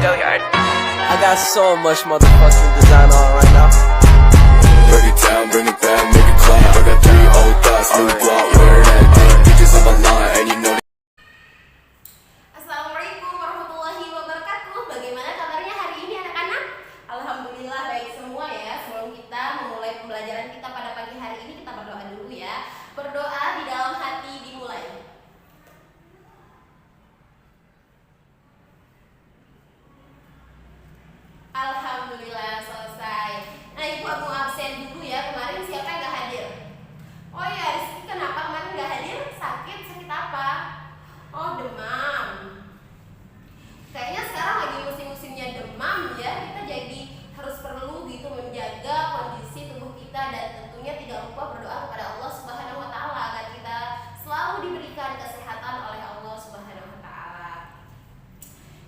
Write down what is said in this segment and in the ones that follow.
I got so much motherfucking design on right now. Break it down, bring it back, make it clap. I got 3 old thoughts, new block, where that thing. Bitches on my line, and you know. Assalamualaikum warahmatullahi wabarakatuh. Bagaimana kabarnya hari ini anak-anak? Alhamdulillah baik semua ya. Sebelum kita memulai pembelajaran kita pada pagi hari ini, kita berdoa dulu ya. Berdoa di dalam hati dimulai. Alhamdulillah selesai. Nah, Ibu mau absen dulu ya. Kemarin siapa yang gak hadir? Oh ya, Rizky kenapa kemarin gak hadir? Sakit apa? Oh, demam. Kayaknya sekarang lagi musim-musimnya demam ya. Kita jadi harus perlu gitu menjaga kondisi tubuh kita dan tentunya tidak lupa berdoa kepada Allah Subhanahu wa taala agar kita selalu diberikan kesehatan oleh Allah Subhanahu wa taala.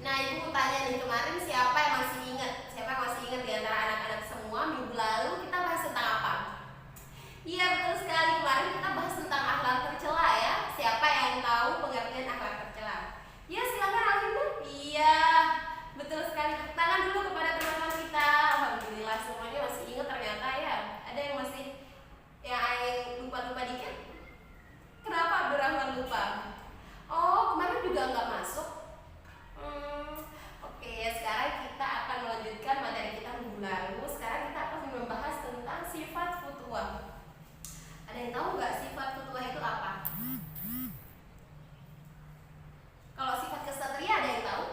Nah, Ibu mau tanya nih, kemarin siapa yang masih ingat? Siapa yang masih ingat di antara anak-anak semua minggu lalu kita bahas tentang apa? Iya, betul sekali. Kemarin kita bahas tentang akhlak tercela ya. Siapa yang tahu pengertian akhlak tercela? Ya, silakan Alina. Iya, betul sekali. Tepuk tangan dulu kepada teman-teman kita. Alhamdulillah semuanya masih ingat ternyata ya. Ada yang masih yang lupa-lupa dikit? Kenapa Abdurrahman lupa? Oh, kemarin juga nggak masuk. Oke, sekarang kita akan melanjutkan materi kita minggu lalu. Sekarang kita akan membahas tentang sifat futuwah. Ada yang tahu nggak sifat futuwah itu apa? Kalau sifat kesatria ada yang tahu?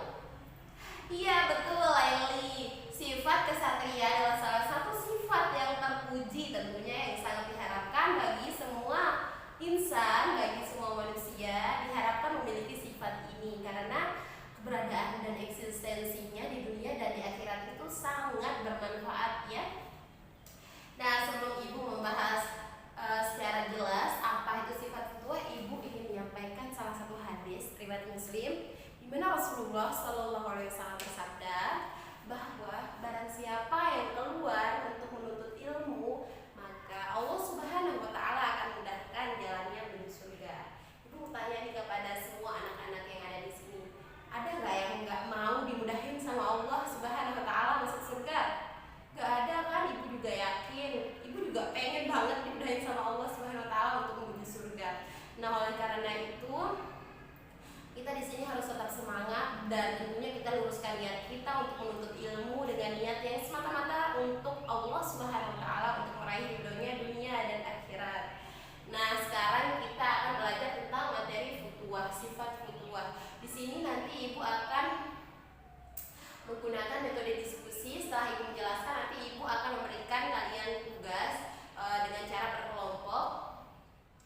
Iya, betul Laili. Sifat kesatria adalah salah satu sifat yang terpuji tentunya yang sangat diharapkan bagi semua insan, bagi semua manusia diharapkan memiliki sifat ini karena keberadaan dan eksistensinya di dunia dan di akhirat itu sangat bermanfaat ya. Nah, sebelum Ibu membahas secara jelas apa itu sifat futuwah, Ibu ingin menyampaikan salah satu hadis riwayat Muslim di mana Rasulullah Shallallahu Alaihi Wasallam bersabda bahwa barang siapa yang keluar untuk menuntut ilmu, maka Allah Subhanahu Wa Taala akan mudahkan jalannya menuju surga. Ibu tanya nih kepada semua anak-anak yang ada di sini, ada nggak yang nggak mau dimudahin sama Allah Subhanahu Wa Taala masuk surga? Gak ada kan? Ibu juga yakin, Ibu juga pengen banget dimudahin sama Allah Subhanahu Wa Taala untuk menuju surga. Nah, oleh karena itu kita di sini harus tetap semangat dan tentunya kita luruskan niat kita untuk menuntut ilmu dengan niat yang semata-mata untuk Allah Subhanahu Wa Taala, untuk meraih ridhonya dunia dan akhirat. Nah, sekarang kita akan belajar tentang materi futuwah, sifat futuwah. Di sini nanti Ibu akan menggunakan metode diskusi. Setelah Ibu menjelaskan, nanti Ibu akan memberikan kalian tugas dengan cara berkelompok.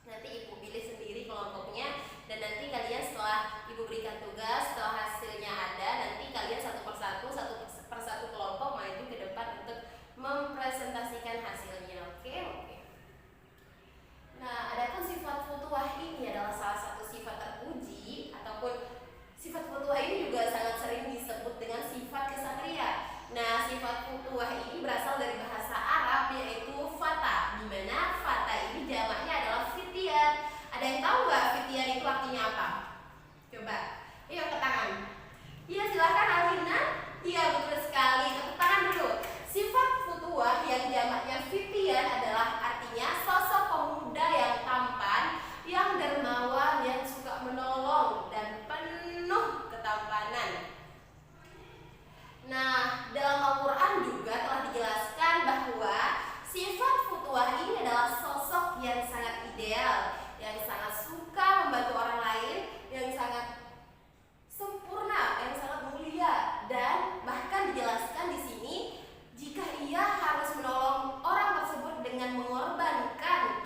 Nanti Ibu pilih sendiri kelompoknya dan nanti kalian setelah Ibu berikan tugas, setelah hasilnya ada, nanti kalian satu persatu kelompok maju ke depan untuk mempresentasikan hasilnya. Oke. Nah, adapun sifat futuwah ini adalah salah satu sifat terpuji ataupun sifat futuwah ini juga sangat sering disebut dengan sifat kesatria. Nah, sifat futuwah ini berasal dari bahasa Arab yaitu fata, di mana fata ini jamaknya adalah fitian. Ada yang tahu nggak fitian itu artinya apa? Coba, ayo ke tangan. Iya, silahkan Alina. Iya, betul sekali. Tepuk tangan dulu. Sifat futuwah yang jamaknya fitian adalah artinya sosok pemuda yang tampan, yang dermawan, yang suka menolong dan penuh ketampanan. Nah, dalam Al-Quran juga telah dijelaskan bahwa sifat futuwah ini adalah sosok yang sangat ideal, yang sangat suka membantu orang lain, yang sangat sempurna, yang sangat mulia, dan bahkan dijelaskan di sini jika ia harus menolong orang tersebut dengan mengorbankan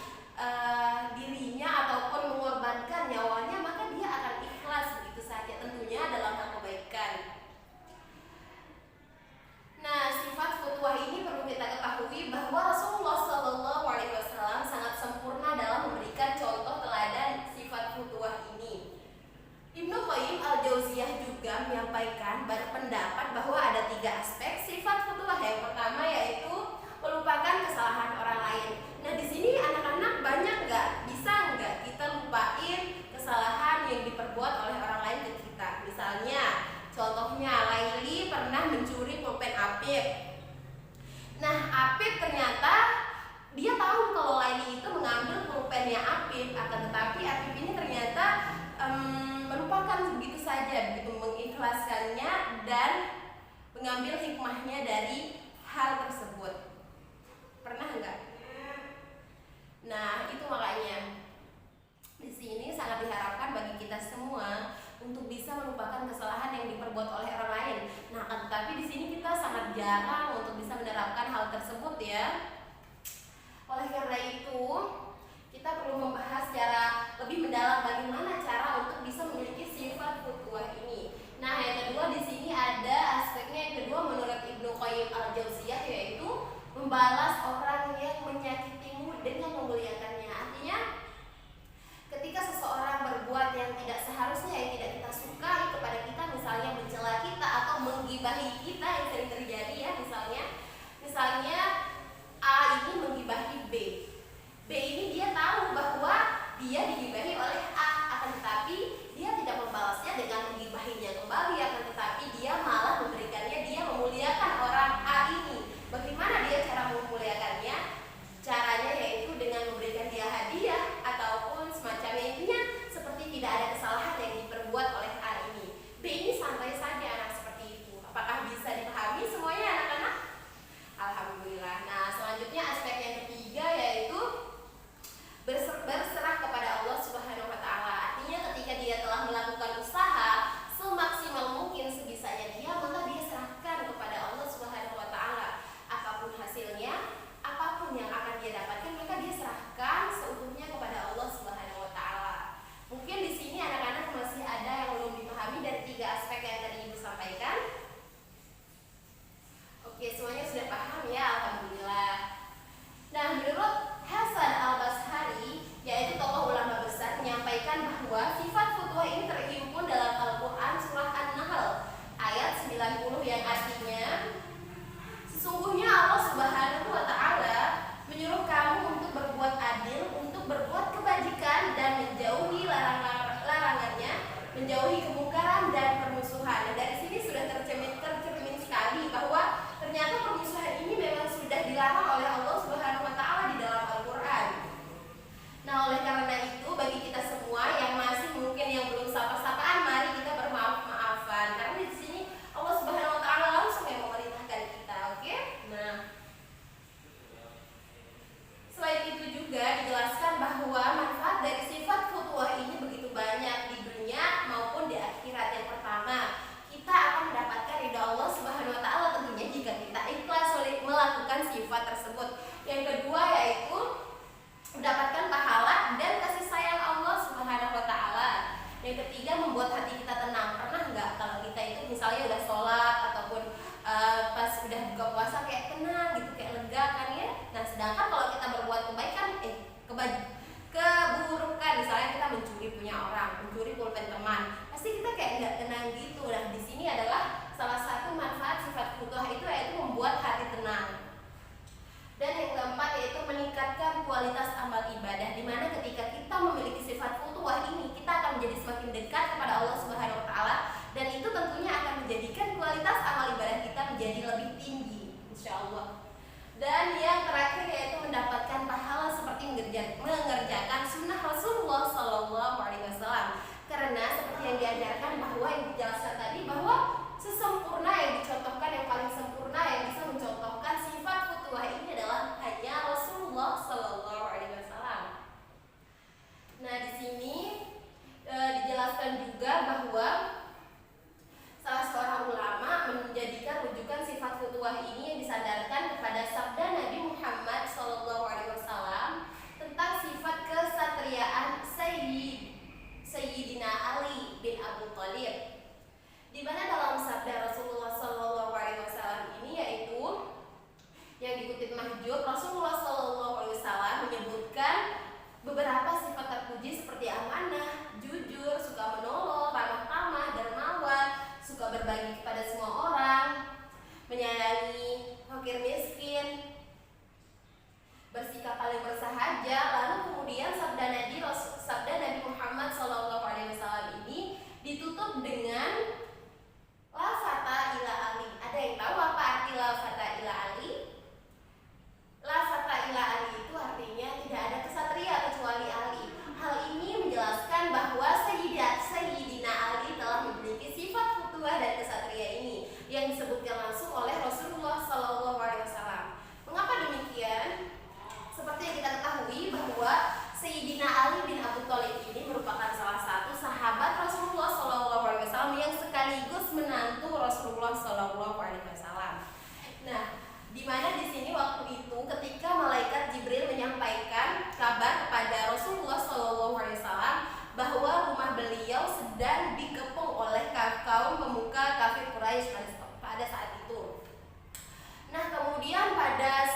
dirinya ataupun mengorbankan nyawanya, maka dia akan ikhlas begitu saja, tentunya dalam hal kebaikan. Nah, sifat futuwah ini perlu kita ketahui bahwa Rasulullah Shallallahu Alaihi Wasallam sangat sempurna dalam memberikan contoh teladan sifat futuwah ini. Ibnu Qayyim al-Jauziyah juga menyampaikan berpendapat bahwa ada 3 aspek sifat futuwah. Yang pertama yaitu melupakan kesalahan orang lain. Nah, di sini anak-anak banyak bisa nggak kita lupain kesalahan yang diperbuat oleh orang lain ke kita? Misalnya, contohnya Laili pernah ternyata dia tahu kalau Laili itu mengambil pulpennya Apip, akan tetapi Apip ini ternyata melupakan begitu saja, begitu mengikhlaskannya dan mengambil hikmahnya dari hal tersebut. Pernah enggak? Nah, itu makanya di sini sangat diharapkan bagi kita semua untuk bisa melupakan kesalahan yang diperbuat oleh orang lain. Nah, tetapi di sini kita sangat jarang untuk bisa menerapkan hal tersebut ya. Oleh karena itu, kita perlu membahas secara lebih mendalam bagaimana cara untuk bisa memiliki sifat futuwah ini. Nah, yang kedua di sini ada aspeknya yang kedua menurut Ibnu Qayyim al-Jauziyah, yaitu membalas orang yang menyakitimu dengan memuliakannya. Artinya, ketika seseorang berbuat yang tidak seharusnya, yang tidak kita sukai kepada kita, misalnya mencela kita atau menggibahi kita, yang sering terjadi ya, misalnya A ini menggibahi B. B ini dia tahu bahwa dia digibahi oleh A, akan tetapi dia tidak membalasnya dengan menggibahinya kembali, akan tetapi dia malah memberikannya, dia memuliakan orang A ini. Bagaimana dia cara memuliakannya? Caranya yaitu dengan memberikan dia hadiah ataupun semacamnya, intinya seperti tidak ada kesalahan yang diperbuat oleh A ini. B ini santai saja anak seperti itu. Apakah bisa dipahami semuanya anak-anak? Alhamdulillah. Nah, selanjutnya aspek yang ketiga yaitu berserah kepada Allah Subhanahu wa taala. Artinya ketika dia telah melakukan usaha semaksimal mungkin sebisanya dia, maka dia serahkan kepada Allah Subhanahu wa taala. Apapun hasilnya, apapun yang akan dia dapatkan, maka dia serahkan seutuhnya kepada Allah Subhanahu wa taala. Mungkin di sini anak-anak masih ada yang belum dipahami dari tiga aspek yang tadi Ibu sampaikan. Oke, semuanya sudah paham ya, alhamdulillah. Nah, menurut Hasan al-Bashari, yaitu tokoh ulama besar, menyampaikan bahwa sifat futuwah ini terhimpun dalam Al-Quran surah An-Nahl ayat 90, yang artinya sesungguhnya Allah Subhanahu wa taala menyuruh kamu untuk berbuat adil, untuk berbuat kebajikan dan menjauhi larangannya, menjauhi kemungkaran dan permusuhan. Nah, dari sini sudah tercermin sekali bahwa ternyata permusuhan ini memang sudah dilarang oleh Allah Subhanahu wa taala di dalam Al-Qur'an. Nah, oleh karena itu bagi kita semua yang masih mungkin yang belum sapa-sapaan, mari kita bermaaf-maafan karena di sini Allah Subhanahu wa taala langsung yang memerintahkan kita, oke? Nah, selain itu juga dijelaskan bahwa manfaat dari sifat futuwah ini begitu banyak di dunia maupun di akhirat. Yang pertama, kita akan mendapatkan ridha Allah Subhanahu wa taala tentunya jika kita ikhlas melakukan sifat tersebut. Yang kedua yaitu mendapatkan pahala dan kasih sayang Allah Subhanahu wa taala. Yang ketiga, membuat hati kita tenang. Pernah enggak kalau kita itu misalnya udah sholat ataupun pas udah buka puasa kayak tenang gitu, kayak lega kan ya? Nah, sedangkan kalau kita berbuat kebaikan, keburukan, misalnya kita mencuri punya orang, mencuri pulpen teman, pasti kita kayak nggak tenang gitu. Nah, di sini adalah salah satu manfaat sifat futuwah itu, yaitu membuat hati tenang. Dan yang keempat yaitu meningkatkan kualitas amal ibadah, dimana ketika kita memiliki sifat futuwah ini, kita akan menjadi semakin dekat kepada Allah Subhanahu wa taala, dan itu tentunya akan menjadikan kualitas amal ibadah kita menjadi lebih tinggi, insya Allah. Dan yang terakhir yaitu mendapatkan pahala seperti mengerjakan sunnah Rasulullah Sallallahu Alaihi Wasallam. Karena seperti yang diajarkan bahwa yang dijelaskan tadi, bahwa sesempurna yang dicontohkan, yang paling sempurna yang bisa mencontohkan sifat futuwah ini adalah hanya Rasulullah Sallallahu Alaihi Wasallam. Nah, di sini dijelaskan juga bahwa salah seorang ulama menjadikan rujukan sifat futuwah ini yang disandarkan kepada sabda Nabi Muhammad SAW tentang sifat kesatriaan Sayyidina Ali bin Abu Thalib. di mana di sini waktu itu ketika malaikat Jibril menyampaikan kabar kepada Rasulullah SAW bahwa rumah beliau sedang dikepung oleh kaum pemuka kafir Quraisy pada saat itu. Nah, kemudian pada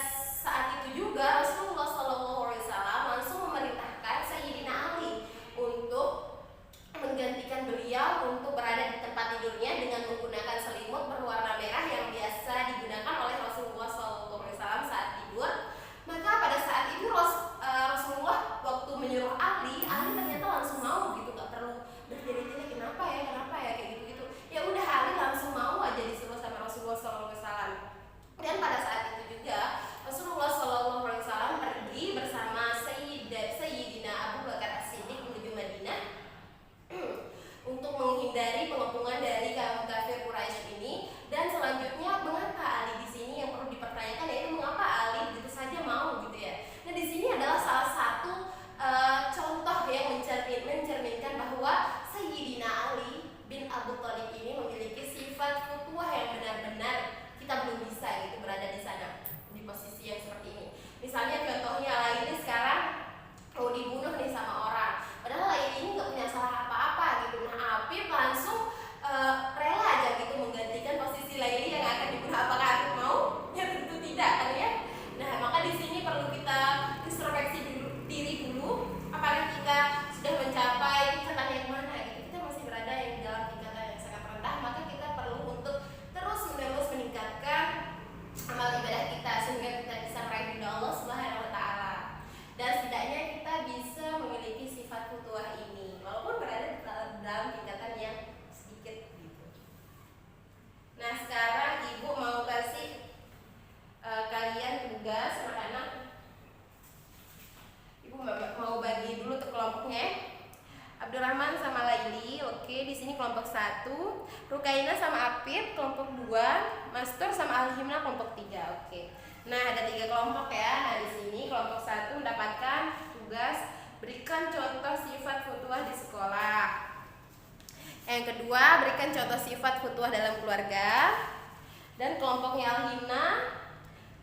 saat itu juga Rasulullah SAW langsung memerintahkan Sayyidina Ali untuk menggantikan beliau untuk berada di tempat tidurnya dengan menggunakan selimut berwarna merah yang biasa digunakan oleh Rasulullah SAW saat tidur. Maka pada saat itu Rasulullah waktu menyuruh Ali ternyata langsung mau gitu, gak perlu bertanya-tanya kenapa ya kayak gitu. Ya udah, Ali langsung mau aja disuruh sama Rasulullah SAW. Dan pada saat itu juga Rasulullah SAW pergi bersama Sayyidina Abu Bakar As-Siddiq menuju Madinah untuk menghindari pengepungan dari kaum kafir Quraisy ini. Dan selanjutnya, mengapa Ali di sini yang perlu dipertanyakan yaitu mengapa Ali begitu saja mau gitu ya. Nah, di sini adalah salah satu contoh yang mencerminkan bahwa Sayyidina Ali bin Abu Thalib ini memiliki sifat futuwah yang benar-benar kita belum bisa gitu berada di sana di posisi yang seperti ini. Misalnya contohnya Laili sekarang mau dibunuh nih sama orang, padahal Laili ini nggak punya salah apa-apa gitu. Nah, Apip langsung rela aja gitu menggantikan posisi Laili yang akan dibunuh. Apakah Apip mau? Ya tentu tidak kan ya. Nah, maka di sini perlu kita introspeksi diri dulu. Apakah kita sudah mencapai tingkatan yang mana gitu? Kita masih berada yang dalam tingkatan yang sangat rendah, maka kita perlu untuk terus-menerus meningkatkan amal ibadah kita sehingga kita bisa meraih ridha Allah Subhanahu wa taala. Dan setidaknya kita bisa memiliki sifat futuwah ini walaupun berada dalam tingkatan yang sedikit gitu. Nah, sekarang Ibu mau kasih kalian tugas anak-anak. Ibu mau bagi dulu untuk kelompoknya. Abdurrahman sama Laili, oke, di sini kelompok 1, Rukaina sama Apip kelompok 2, Mastur sama Alhimna kelompok 3, oke. Nah, ada 3 kelompok ya. Nah, di sini kelompok 1 mendapatkan tugas berikan contoh sifat futuwah di sekolah. Yang kedua, berikan contoh sifat futuwah dalam keluarga. Dan kelompoknya Alhimna,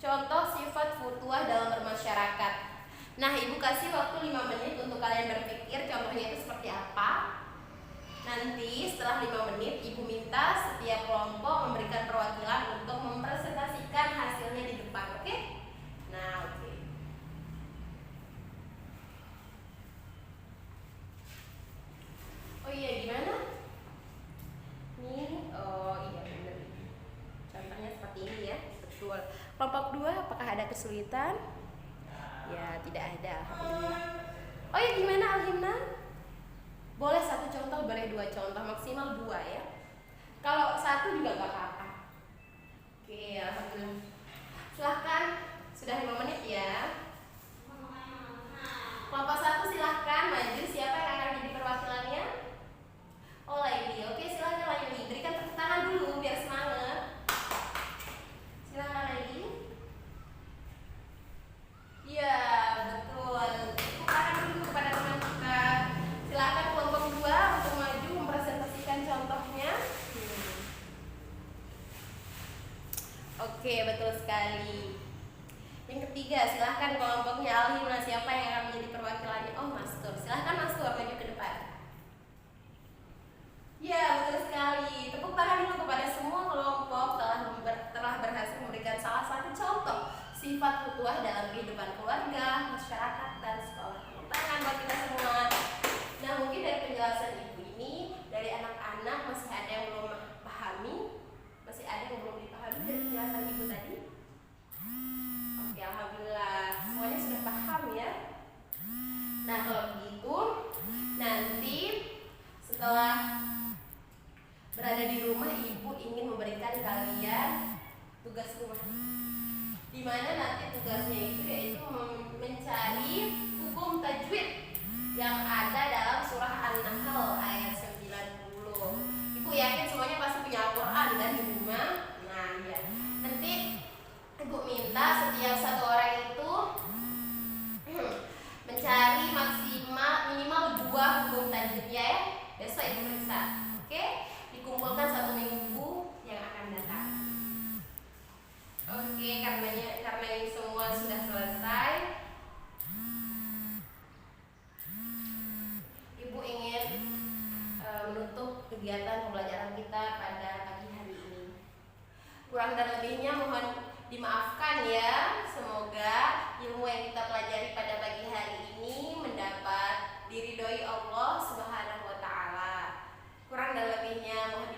contoh sifat futuwah dalam bermasyarakat. Nah, Ibu kasih waktu 5 menit untuk kalian berpikir contohnya itu seperti apa. Nanti setelah 5 menit Ibu minta setiap kelompok memberikan perwakilan untuk mempresentasikan hasilnya di depan, oke? Nah, oke. Oh iya, gimana? Nih, oh iya benar. Contohnya seperti ini ya, betul. Kelompok 2, apakah ada kesulitan? Ya, tidak ada, alhamdulillah. Oh ya, gimana Alhimna? Boleh 1 contoh, boleh 2 contoh, maksimal 2 ya. Kalau 1 juga gak apa-apa. Oke, alhamdulillah. Silahkan, sudah 5 menit ya. Kelompok 1 silahkan maju, siapa yang akan jadi perwakilannya? Oh, Laili, oke, silahkan Laili. Berikan tepuk tangan dulu biar semangat. Silahkan Laili. Iya, betul. Tepuk tangan dulu kepada teman kita. Silakan kelompok 2 untuk maju mempresentasikan contohnya. Oke, betul sekali. Yang ketiga, silahkan kelompoknya Alhimna, siapa yang akan menjadi perwakilannya? Oh, Mastur. Silahkan Mastur maju ke depan. Ya, betul sekali. Tepuk tangan dulu kepada semua kelompok telah berhasil memberikan salah satu contoh sifat futuwah dalam kehidupan keluarga, masyarakat, dan sekolah. Tepuk tangan buat kita semua. Nah, mungkin dari penjelasan Ibu ini, dari anak-anak masih ada yang belum pahami, masih ada yang belum dipahami dari penjelasan Ibu tadi. Oke, alhamdulillah semuanya sudah paham ya. Nah, kalau begitu nanti setelah berada di rumah, Ibu ingin memberikan kalian tugas rumah, di mana nanti tugasnya itu yaitu mencari hukum tajwid yang ada dalam surah An-Nahl ayat 90. Ibu yakin semuanya pasti punya Al-Quran kan di rumah. Nah, ya. Nanti Ibu minta setiap satu orang itu mencari minimal 2 hukum tajwid ya. Besok Ibu periksa. Oke? Dikumpulkan 1 minggu yang akan datang. Oke, karena kita pada pagi hari ini. Kurang dan lebihnya mohon dimaafkan ya. Semoga ilmu yang kita pelajari pada pagi hari ini mendapat diridhoi Allah Subhanahu wa taala. Kurang dan lebihnya mohon